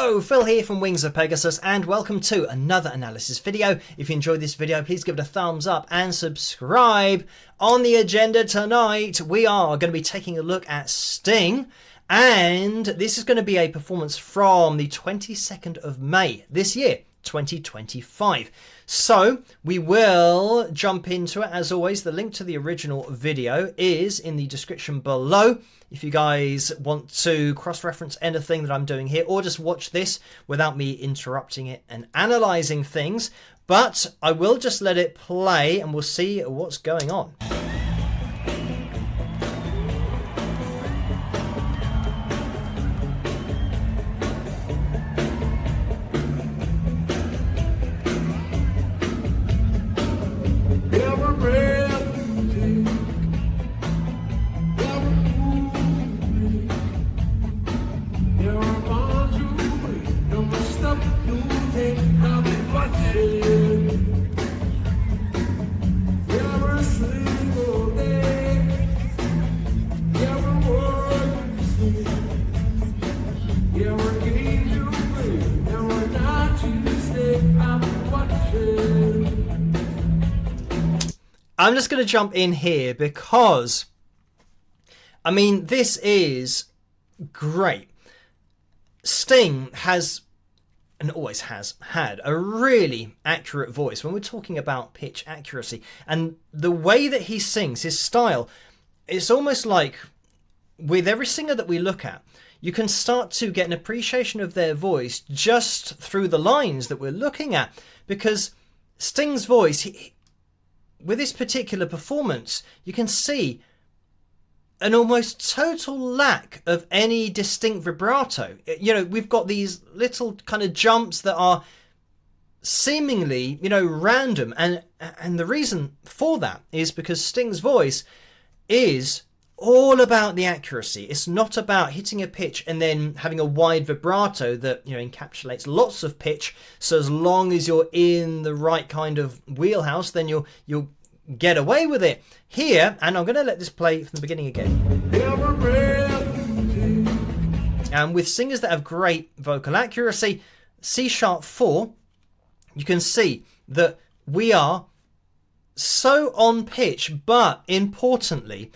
Hello, Phil here from Wings of Pegasus and welcome to another analysis video. If you enjoyed this video, please give it a thumbs up and subscribe. On the agenda tonight, we are going to be taking a look at Sting, and this is going to be a performance from the 22nd of May this year, 2025. So we will jump into it. As always, the link to the original video is in the description below. If you guys want to cross-reference anything that I'm doing here, or just watch this without me interrupting it and analysing things. But I will just let it play and we'll see what's going on. I'm just going to jump in here because, I mean, this is great. Sting has, and always has had, a really accurate voice when we're talking about pitch accuracy. And the way that he sings, his style, it's almost like with every singer that we look at, you can start to get an appreciation of their voice just through the lines that we're looking at. Because Sting's voice, with this particular performance, you can see an almost total lack of any distinct vibrato. You know, we've got these little kind of jumps that are seemingly, you know, random. And the reason for that is because Sting's voice is all about the accuracy. It's not about hitting a pitch and then having a wide vibrato that, you know, encapsulates lots of pitch. So as long as you're in the right kind of wheelhouse, then you'll get away with it. Here, and I'm going to let this play from the beginning again. And with singers that have great vocal accuracy, C#4, you can see that we are so on pitch, but importantly,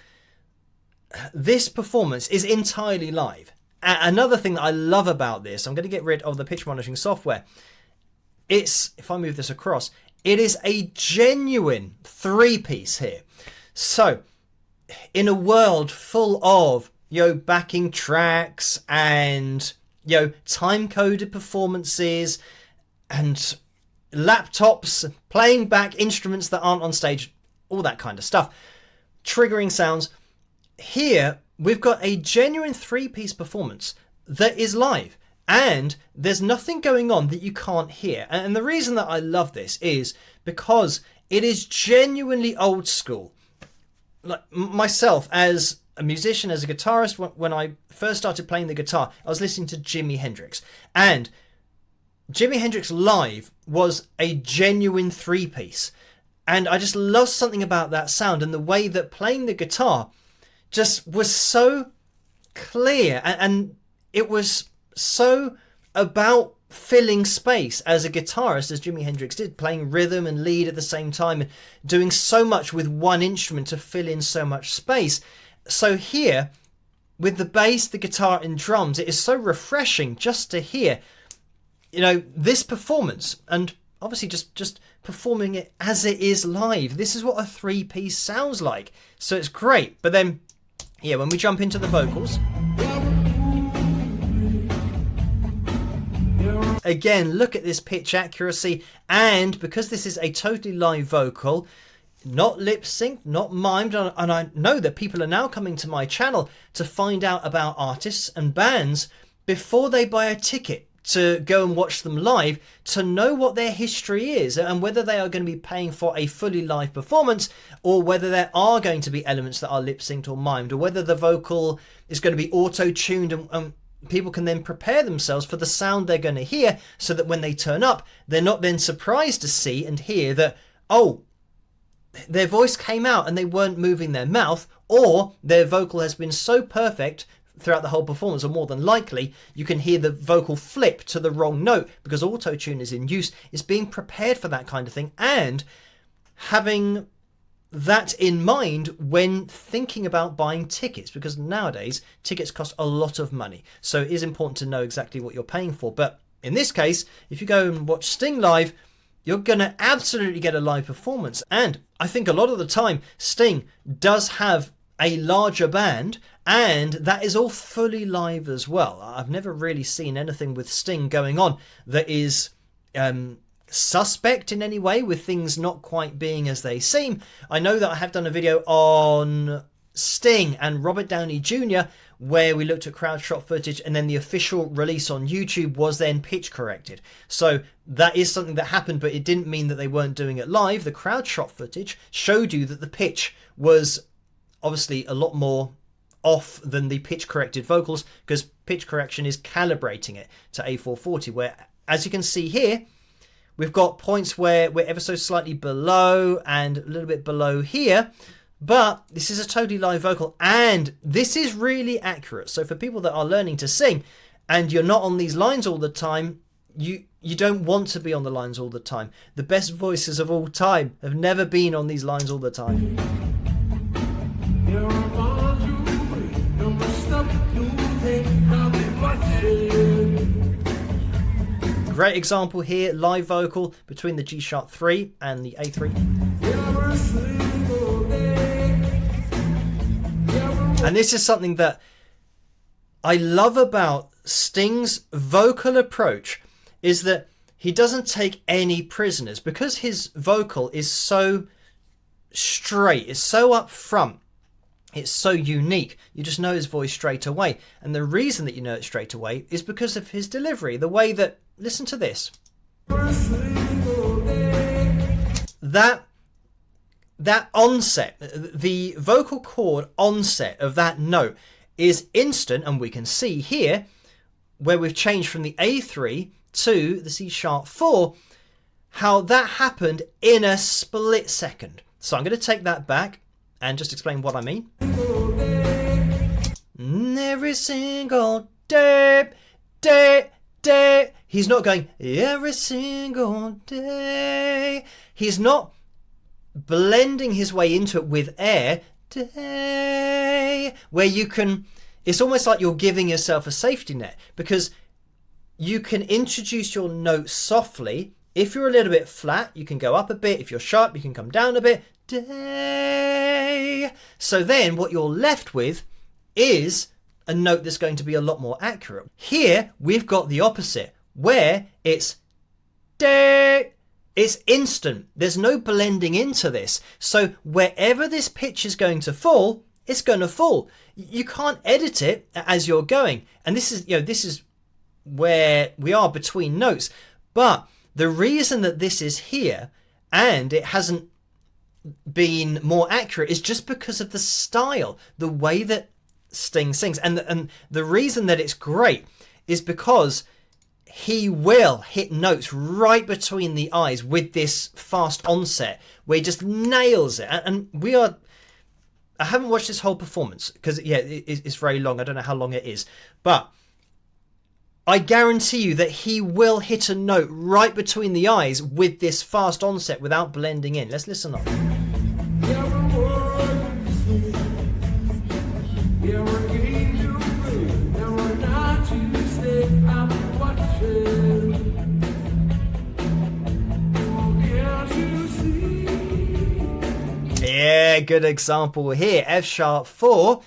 this performance is entirely live. Another thing that I love about this, I'm going to get rid of the pitch monitoring software. It's, if I move this across, it is a genuine three-piece here. So, in a world full of, you know, backing tracks and, you know, time-coded performances and laptops playing back instruments that aren't on stage, all that kind of stuff, triggering sounds, here we've got a genuine three-piece performance that is live. And there's nothing going on that you can't hear. And the reason that I love this is because it is genuinely old school. Like myself, as a musician, as a guitarist, when I first started playing the guitar, I was listening to Jimi Hendrix. And Jimi Hendrix live was a genuine three-piece. And I just love something about that sound and the way that playing the guitar just was so clear. And it was so about filling space as a guitarist, as Jimi Hendrix did, playing rhythm and lead at the same time and doing so much with one instrument to fill in so much space. So here, with the bass, the guitar and drums, it is so refreshing just to hear, you know, this performance, and obviously just performing it as it is live. This is what a three-piece sounds like. So it's great. But then, yeah, when we jump into the vocals, again, look at this pitch accuracy, and because this is a totally live vocal, not lip synced, not mimed, and I know that people are now coming to my channel to find out about artists and bands before they buy a ticket to go and watch them live, to know what their history is and whether they are going to be paying for a fully live performance or whether there are going to be elements that are lip synced or mimed, or whether the vocal is going to be auto-tuned and people can then prepare themselves for the sound they're going to hear, so that when they turn up, they're not then surprised to see and hear that, oh, their voice came out and they weren't moving their mouth, or their vocal has been so perfect throughout the whole performance, or more than likely, you can hear the vocal flip to the wrong note because auto-tune is in use. It's being prepared for that kind of thing and having that in mind when thinking about buying tickets, because nowadays tickets cost a lot of money. So it is important to know exactly what you're paying for. But in this case, if you go and watch Sting live, you're going to absolutely get a live performance. And I think a lot of the time, Sting does have a larger band, and that is all fully live as well. I've never really seen anything with Sting going on that is suspect in any way, with things not quite being as they seem. I know that I have done a video on Sting and Robert Downey Jr. where we looked at crowd shot footage, and then the official release on YouTube was then pitch corrected. So that is something that happened, but it didn't mean that they weren't doing it live. The crowd shot footage showed you that the pitch was obviously a lot more off than the pitch corrected vocals, because pitch correction is calibrating it to A440, where, as you can see here, we've got points where we're ever so slightly below and a little bit below here. But this is a totally live vocal, and this is really accurate. So for people that are learning to sing and you're not on these lines all the time, you don't want to be on the lines all the time. The best voices of all time have never been on these lines all the time. Great example here, live vocal between the G sharp 3 and the A3. And this is something that I love about Sting's vocal approach, is that he doesn't take any prisoners, because his vocal is so straight, it's so up front, it's so unique. You just know his voice straight away. And the reason that you know it straight away is because of his delivery, the way that, listen to this. That onset, the vocal cord onset of that note is instant, and we can see here where we've changed from the A3 to the C sharp 4, how that happened in a split second. So I'm going to take that back and just explain what I mean. Every single day, he's not going every single day. He's not blending his way into it with air, day, where you can, it's almost like you're giving yourself a safety net, because you can introduce your note softly. If you're a little bit flat, you can go up a bit. If you're sharp, you can come down a bit, day. So then what you're left with is a note that's going to be a lot more accurate. Here we've got the opposite, where it's day. It's instant. There's no blending into this. So wherever this pitch is going to fall, it's going to fall. You can't edit it as you're going. And this is where we are between notes. But the reason that this is here and it hasn't been more accurate is just because of the style, the way that Sting sings. And the reason that it's great is because he will hit notes right between the eyes with this fast onset where he just nails it. And I haven't watched this whole performance because, it's very long. I don't know how long it is. But I guarantee you that he will hit a note right between the eyes with this fast onset without blending in. Let's listen up. Yeah, good example here. F sharp 4.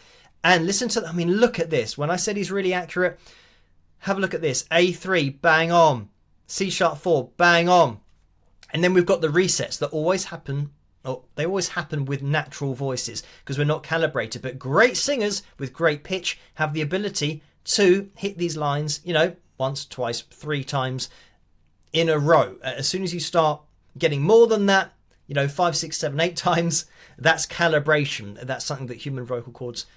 And listen to, look at this. When I said he's really accurate, have a look at this. A3, bang on. C sharp 4, bang on. And then we've got the resets that always happen. They always happen with natural voices because we're not calibrated. But great singers with great pitch have the ability to hit these lines, once, twice, 3 times in a row. As soon as you start getting more than that, 5, 6, 7, 8 times, that's calibration. That's something that human vocal cords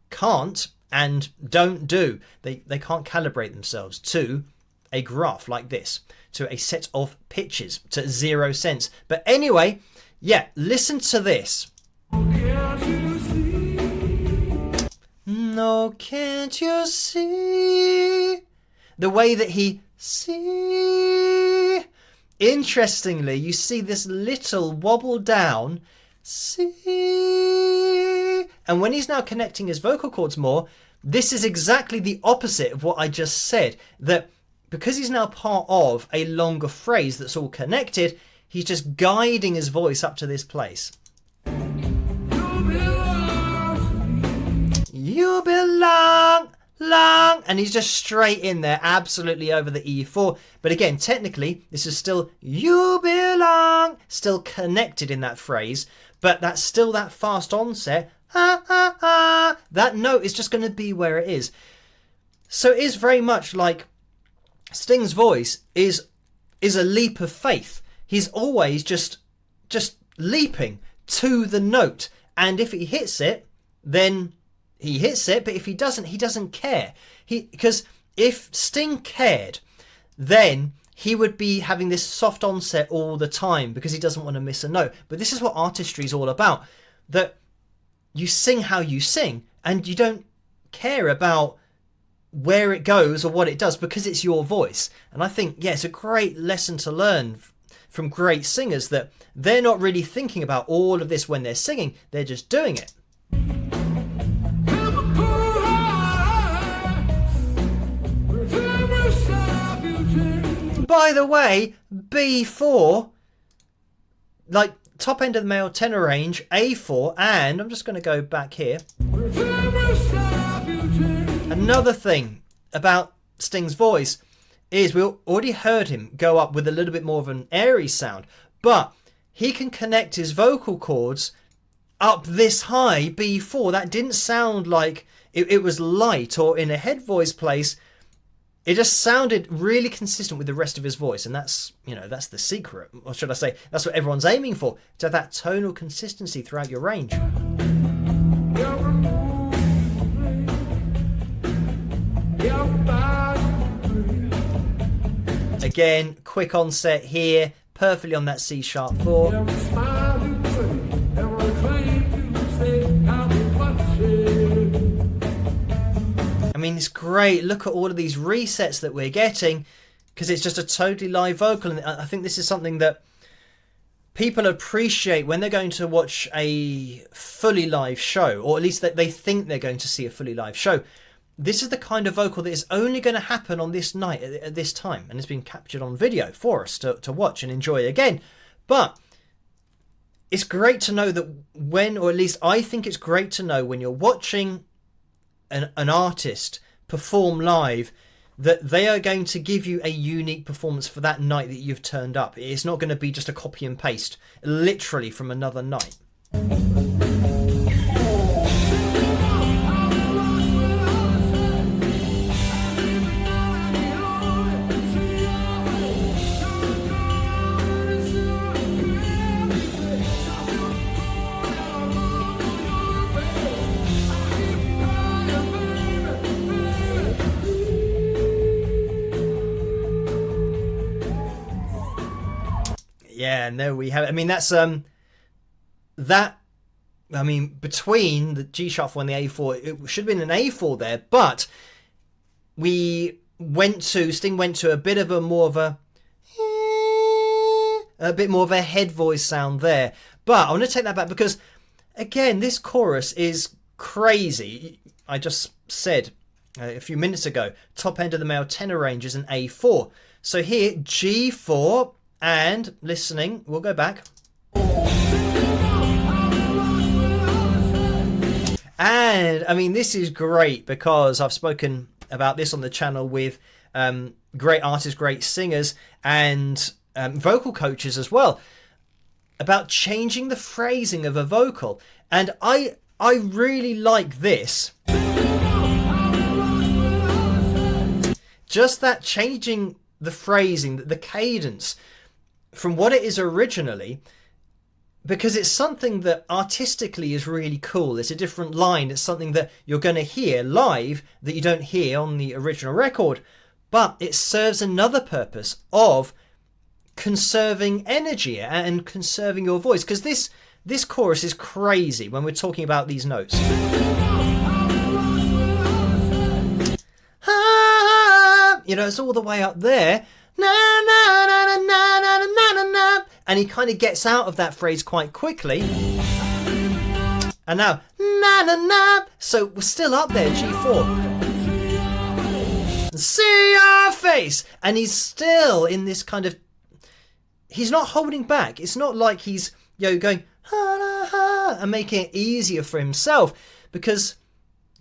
can't and don't do. They can't calibrate themselves to a graph like this, to a set of pitches, to 0 cents. But anyway, listen to this. No, can't you see? The way that he see. Interestingly, you see this little wobble down. See. And when he's now connecting his vocal cords more, this is exactly the opposite of what I just said. That because he's now part of a longer phrase that's all connected, he's just guiding his voice up to this place. You belong, long, and he's just straight in there, absolutely over the E4. But again, technically, this is still you belong, still connected in that phrase, but that's still that fast onset. That note is just going to be where it is. So it is very much like Sting's voice is a leap of faith. He's always just leaping to the note, and if he hits it, then he hits it. But if he doesn't care. Because if Sting cared, then he would be having this soft onset all the time because he doesn't want to miss a note. But this is what artistry is all about. That you sing how you sing, and you don't care about where it goes or what it does because it's your voice. And I think, yeah, it's a great lesson to learn from great singers, that they're not really thinking about all of this when they're singing. They're just doing it. By the way, B4, like top end of the male tenor range, A4, and I'm just going to go back here. Another thing about Sting's voice is we already heard him go up with a little bit more of an airy sound, but he can connect his vocal cords up this high, B4. That didn't sound like it was light or in a head voice place. It just sounded really consistent with the rest of his voice, and that's the secret, or should I say, that's what everyone's aiming for, to have that tonal consistency throughout your range. Again, quick onset here, perfectly on that C sharp 4. I mean, it's great. Look at all of these resets that we're getting, because it's just a totally live vocal. And I think this is something that people appreciate when they're going to watch a fully live show, or at least that they think they're going to see a fully live show. This is the kind of vocal that is only going to happen on this night at this time, and it's been captured on video for us to watch and enjoy again. But it's great to know that when, or at least I think it's great to know when you're watching an artist perform live, that they are going to give you a unique performance for that night that you've turned up. It's not going to be just a copy and paste literally from another night. Yeah, no, we have. I mean, that's that. I mean, between the G sharp 4 and the A4, it should have been an A4 there, but Sting went to a bit of a more of a bit more of a head voice sound there. But I want to take that back because, again, this chorus is crazy. I just said a few minutes ago, top end of the male tenor range is an A4. So here, G4. And listening, we'll go back. And I mean, this is great because I've spoken about this on the channel with great artists, great singers, and vocal coaches as well, about changing the phrasing of a vocal. And I really like this. Just that changing the phrasing, the cadence from what it is originally, because it's something that artistically is really cool. It's a different line. It's something that you're going to hear live that you don't hear on the original record, but it serves another purpose of conserving energy and conserving your voice, because this chorus is crazy when we're talking about these notes. you know, it's all the way up there. Na, na, na, na, na, na, na, na, na. And he kind of gets out of that phrase quite quickly. And now, na, na, na. So we're still up there, G4. See your face. And he's still in this kind of, he's not holding back. It's not like he's, you know, going, ha, ha, and making it easier for himself, because,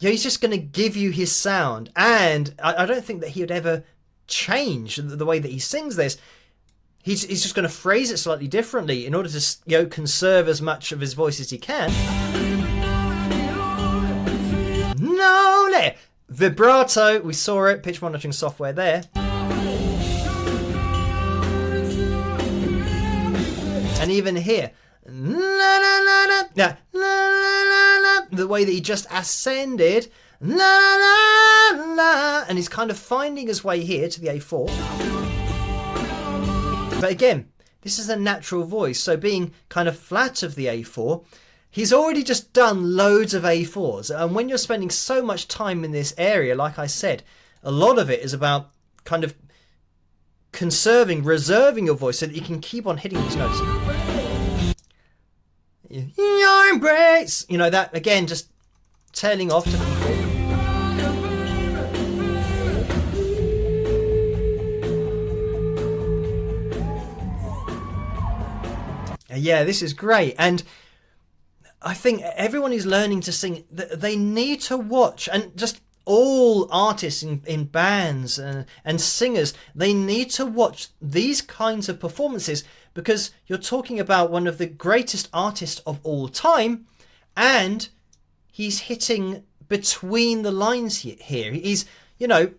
you know, he's just going to give you his sound. And I don't think that he would ever change the way that he sings this. He's just going to phrase it slightly differently in order to, you know, conserve as much of his voice as he can. No, vibrato, we saw it, pitch monitoring software there. And even here, la, la, la, la, la, la, la, la, the way that he just ascended, la, la, la, and he's kind of finding his way here to the A4. But again, this is a natural voice, so being kind of flat of the A4, he's already just done loads of A4s. And when you're spending so much time in this area, like I said, a lot of it is about kind of reserving your voice so that you can keep on hitting these notes. Your embrace, you know, that again, just tailing off to the E4. Yeah, this is great. And I think everyone who's learning to sing, they need to watch, and just all artists in bands and singers, they need to watch these kinds of performances, because you're talking about one of the greatest artists of all time, and he's hitting between the lines here. He's, you know,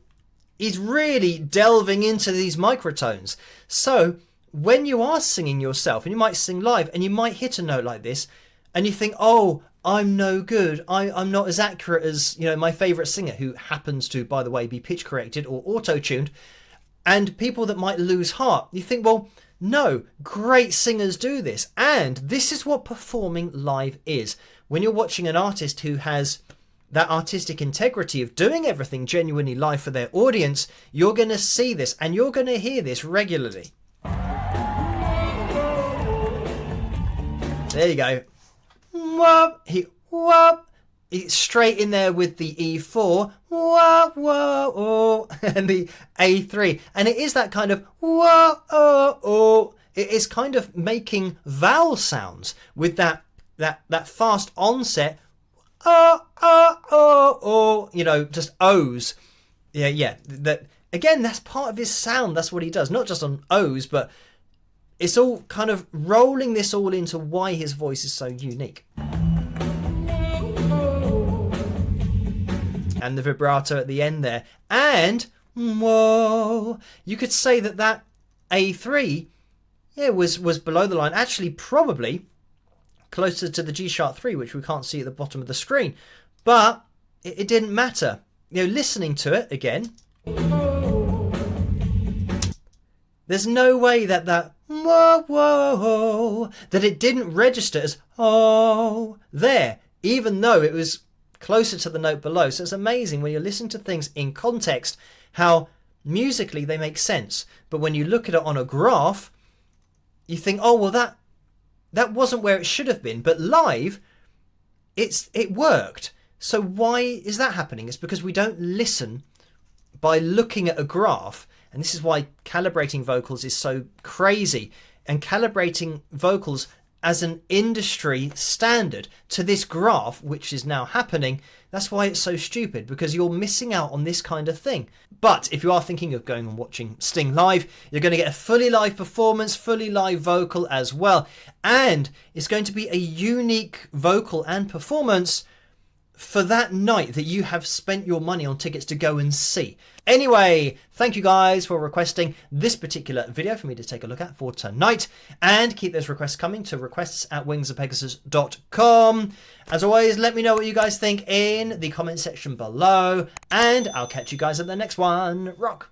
he's really delving into these microtones. So when you are singing yourself, and you might sing live, and you might hit a note like this, and you think, oh, I'm no good. I'm not as accurate as, you know, my favourite singer, who happens to, by the way, be pitch corrected or auto-tuned, and people that might lose heart. You think, well, no, great singers do this. And this is what performing live is. When you're watching an artist who has that artistic integrity of doing everything genuinely live for their audience, you're going to see this, and you're going to hear this regularly. There you go. Whoop, whoop. He's straight in there with the E4, whoa, whoa, oh, and the A3, and it is that kind of whoa, oh, oh. It is kind of making vowel sounds with that fast onset, oh, oh, oh, oh, you know, just O's. Yeah. That again, that's part of his sound. That's what he does, not just on O's, but it's all kind of rolling this all into why his voice is so unique. And the vibrato at the end there. And, whoa, you could say that A3, yeah, was below the line. Actually, probably closer to the G sharp 3, which we can't see at the bottom of the screen. But it didn't matter. You know, listening to it again, there's no way that whoa, whoa, that it didn't register as oh there, even though it was closer to the note below. So it's amazing when you listen to things in context how musically they make sense, but when you look at it on a graph, you think, oh well, that wasn't where it should have been, but live it worked. So why is that happening? It's because we don't listen by looking at a graph. And this is why calibrating vocals is so crazy, and calibrating vocals as an industry standard to this graph, which is now happening. That's why it's so stupid, because you're missing out on this kind of thing. But if you are thinking of going and watching Sting live, you're going to get a fully live performance, fully live vocal as well. And it's going to be a unique vocal and performance for that night that you have spent your money on tickets to go and see. Anyway, thank you guys for requesting this particular video for me to take a look at for tonight, and keep those requests coming to requests@wingsofpegasus.com. As always, let me know what you guys think in the comment section below, and I'll catch you guys at the next one. Rock!